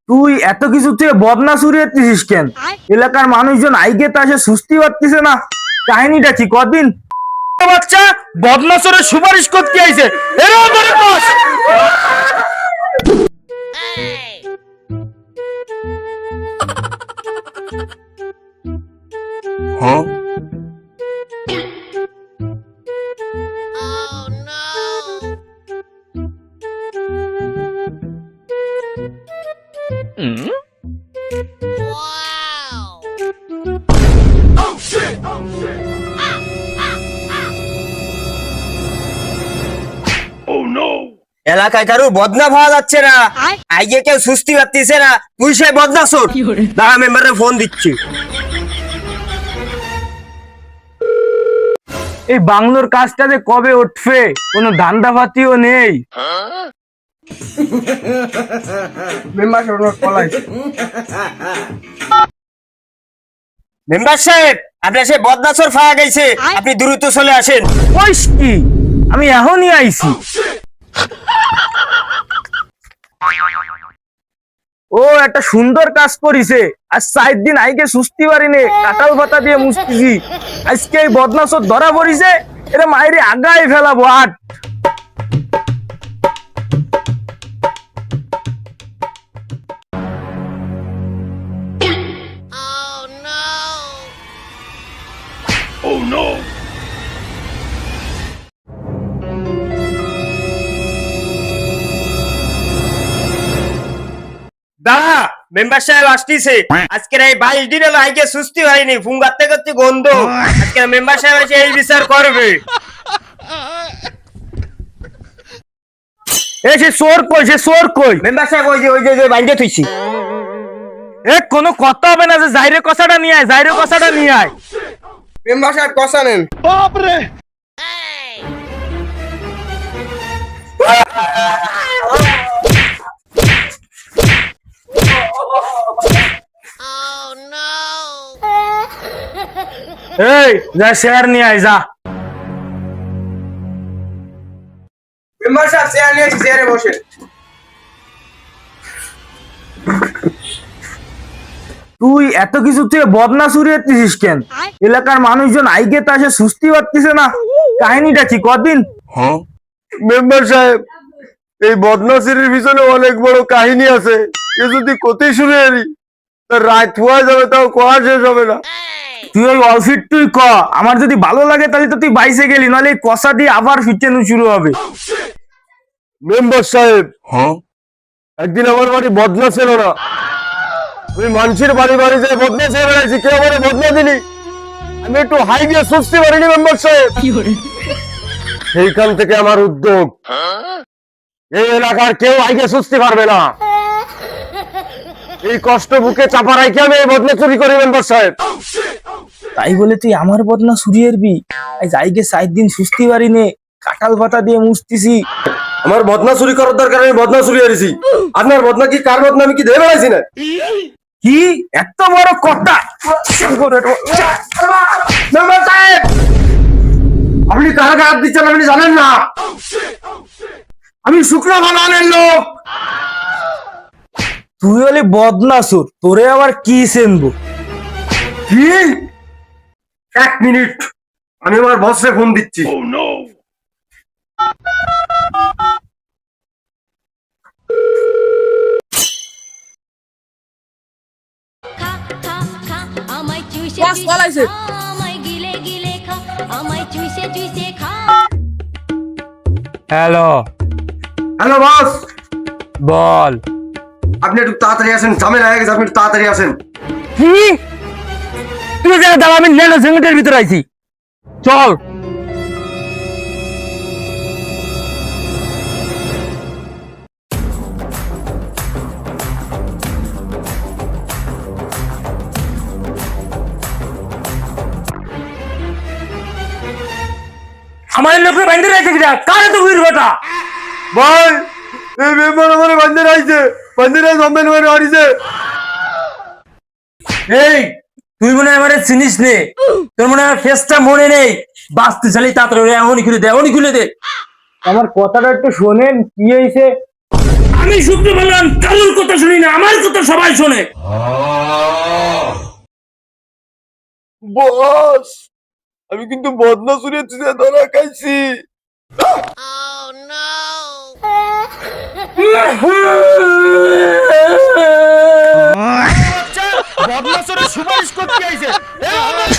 তুই এত কিছু তুই বদনা সুরিয়েছিস কেন? এলাকার মানুষজন আইগে তা সে সুস্থি পারতিছে না। কাহিনীটা কি কদিন বাচ্চা বদনাসরের সুপারিশ করতে আইছে এরা ধরে কস। হ্যাঁ এলাকায় কারো বদনা পাওয়া যাচ্ছে না, আইয়ে কেউ সুস্থি পাচ্ছিছে না, তুই সে বদনাসর। দাঁড়া, মেম্বারে ফোন দিচ্ছি। এই বাংলোর কাজটা যে কবে উঠবে কোনো ধান্দা পাতিও নেই। মেম্বার সাহেব, আপনার সে বদনাসর পাওয়া গেছে, আপনি দ্রুত চলে আসেন। কইস কি? আমি এখনই আইছি। ও একটা সুন্দর কাজ করিছে। আজ 4 দিন আইকে সুস্থি পারিনি, কাঁঠাল পাতা দিয়ে মুছতেছি। আজকে এই বদনাসর ধরা পড়িছে, এরা মাইরে আগায় ফেলাবো। আট দাঁড়া, মেম্বার সাহেব আসতেছে। আজকের এই 22 দিন হলো আইকে সুস্থি হয়নি, ফুঙ্গাতে করতে গন্ধ। আজকে মেম্বার সাহেব এসে এই বিচার করবে। এ সে চোর কই? সে চোর কই? মেম্বার সাহেব ওই যে বাইরে থইছি। এ কোনো কথা হবে না যে জাইরে কষাটা নিয়ে আয়, জাইরে কষাটা নিয়ে আয়। মেম্বার সাহেব কষা নেন। এই যা শেয়ার নিয়ে আয়, যা। মেম্বার সাহেব চেয়ার নিয়েছি, চেয়ারে বসে। তুই এত কিছু তুই বদনা সুরিয়েছিস কেন? এলাকার মানুষজন আইগে তা সে সুস্থি পারতিছে না। কাহিনীটা কি কদিন? হ্যাঁ মেম্বার সাহেব, এই বদনাসিরির পিছনে অনেক বড় কাহিনী আছে। এ যদি কোথায় শুনে এলি তার রাত হওয়া যাবে, তাও কোয়া শেষ হবে না। তুই ওই অফিট তুই ক, আমার যদি ভালো লাগে তাহলে তো তুই বাইসে গেলি, নাহলে এই কষা দিয়ে আবার ফিচানো শুরু হবে। মেম্বার সাহেব, হ্যাঁ একদিন আমার বাড়ি বদনা ছিল না, আমি মানুষের বাড়ি বাড়ি যাই বদনা চেয়ে বেড়াইছি। কেউ আমার বদনা দিলি, আমি একটু হাই দিয়ে সুস্থি পারিনি মেম্বার সাহেব। সেইখান থেকে আমার উদ্যোগ, এই এলাকার কেউ আইগে সুস্থি পারবে না। এই কষ্ট বুকে চাপা রাখি আমি এই বদনা চুরি করি মেম্বার সাহেব। তাই বলে তুই আমার বদনা সুরিয়েরবি? আজ আইগে 4 দিন সুস্থি পারিনি, কাঁঠাল পাতা দিয়ে মুছতেছি। আমার বদনা চুরি করার দরকার, আমি বদনা চুরি হারিয়েছি। আপনার বদনা কি? কার বদনা? আমি কি ধরে বেড়াইছি না? কি এত বড় কথা? মেম্বার সাহেব, আপনি কার হাত দিচ্ছেন আপনি জানেন না? আমি শুকনো বানানের লোক। তুই হলি বদনাসুর, তোরে আবার কি চেনবো? কি? 1 মিনিট, আমি আমার বসে ফোন দিচ্ছি। বস বলাইছে আমায় গিলে গিলে খা আমায় চুইসে চুইসে খা। হ্যালো, হ্যালো বস, বল। আপনি একটু তাড়াতাড়ি আসেন, ঝামেলা হয়ে গেছে, আপনি একটু তাড়াতাড়ি আসেন। কি? তুই জায়গা দাঁড়া, আমি ন্যানো সেকেন্ডের ভিতরে আইছি। চল। আমার লোকে বাইন্দে রাখছে কিনা? কারে তো বুঝ বেটা? ভাই, এই মেম্বার আমার বান্ধে রাখছে, বান্ধে রাখছে, সম্মেন মানে হারিয়েছে। এই তুই মনে হয় আমারে চিনিস নে, তোর মনে হয় ফেসটা মনে নেই। বাঁচতে চালি তাড়াতাড়ি এখনই খুলে দে, এখনই খুলে দে। আমার কথাটা একটু শোনেন, কি হয়েছে? আমি শুক্র বললাম কারোর কথা শুনি না, আমার কথা সবাই শোনে। বস, আমি কিন্তু বদনা চুরিয়ে ধরা খাইছি। বাচ্চা বদনা চোরের সুপারিশ করতে আইছে। এ আমার-